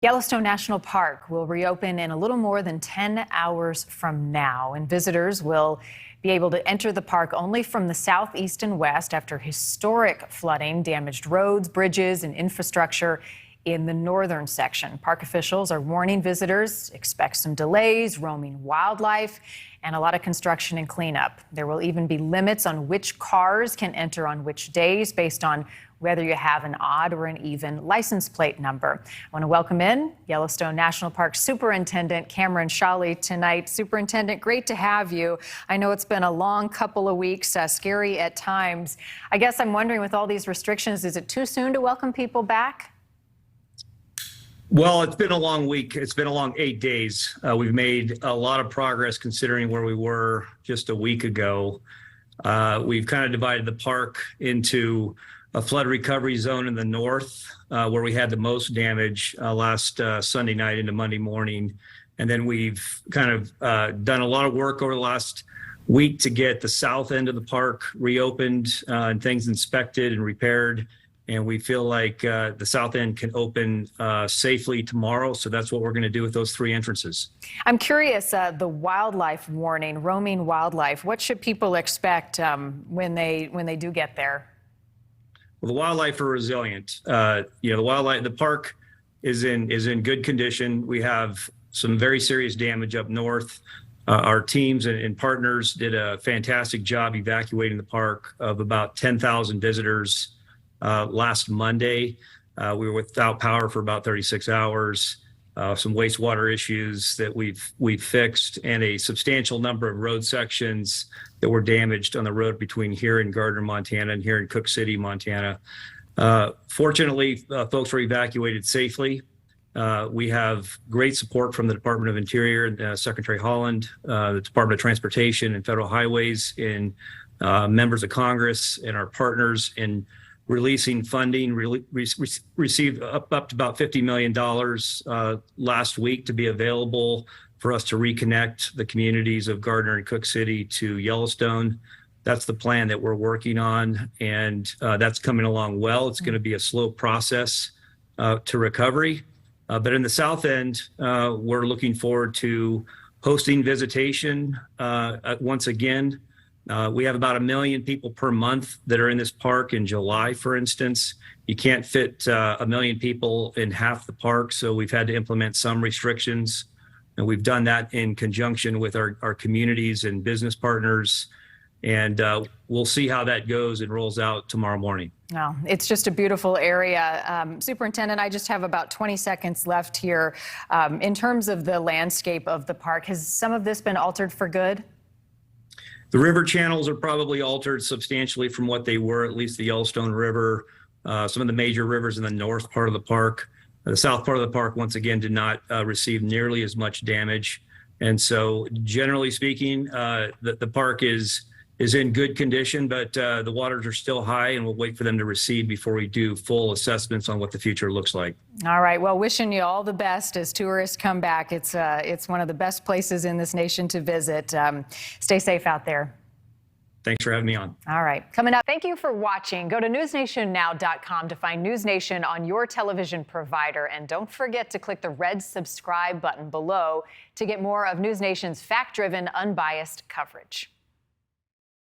Yellowstone National Park will reopen in a little more than 10 hours from now, and visitors will be able to enter the park only from the southeast and west after historic flooding damaged roads, bridges, and infrastructure in the northern section. Park officials are warning visitors, expect some delays, roaming wildlife, and a lot of construction and cleanup. There will even be limits on which cars can enter on which days based on whether you have an odd or an even license plate number. I want to welcome in Yellowstone National Park Superintendent Cameron Shawley tonight. Superintendent, great to have you. I know it's been a long couple of weeks, scary at times. I guess I'm wondering, with all these restrictions, is it too soon to welcome people back? Well, it's been a long week. It's been a long 8 days. We've made a lot of progress considering where we were just a week ago. We've kind of divided the park into a flood recovery zone in the north, where we had the most damage last Sunday night into Monday morning. And then we've kind of done a lot of work over the last week to get the south end of the park reopened and things inspected and repaired. And we feel like the south end can open safely tomorrow. So that's what we're going to do with those three entrances. I'm curious, the wildlife warning, roaming wildlife, what should people expect when they do get there? Well, the wildlife are resilient. The park is in good condition. We have some very serious damage up north. Our teams and partners did a fantastic job evacuating the park of about 10,000 visitors last Monday. We were without power for about 36 hours. Some wastewater issues that we've fixed, and a substantial number of road sections that were damaged on the road between here in Gardner, Montana, and here in Cook City, Montana. Fortunately, folks were evacuated safely. We have great support from the Department of Interior and Secretary Holland, the Department of Transportation and Federal Highways, and members of Congress and our partners in releasing funding. Received up to about $50 million last week to be available for us to reconnect the communities of Gardner and Cook City to Yellowstone. That's the plan that we're working on, and that's coming along well. It's going to be a slow process to recovery. But in the south end, we're looking forward to hosting visitation once again. We have about 1 million people per month that are in this park. In July, for instance, you can't fit 1 million people in half the park, so we've had to implement some restrictions. And we've done that in conjunction with our communities and business partners. And we'll see how that goes and rolls out tomorrow morning. Well, it's just a beautiful area. Superintendent, I just have about 20 seconds left here. In terms of the landscape of the park, has some of this been altered for good? The river channels are probably altered substantially from what they were, at least the Yellowstone River, some of the major rivers in the north part of the park. The south part of the park, once again, did not receive nearly as much damage. And so, generally speaking, the park is in good condition, but the waters are still high, and we'll wait for them to recede before we do full assessments on what the future looks like. All right. Well, wishing you all the best as tourists come back. It's one of the best places in this nation to visit. Stay safe out there. Thanks for having me on. All right. Coming up, thank you for watching. Go to newsnationnow.com to find News Nation on your television provider. And don't forget to click the red subscribe button below to get more of News Nation's fact-driven, unbiased coverage.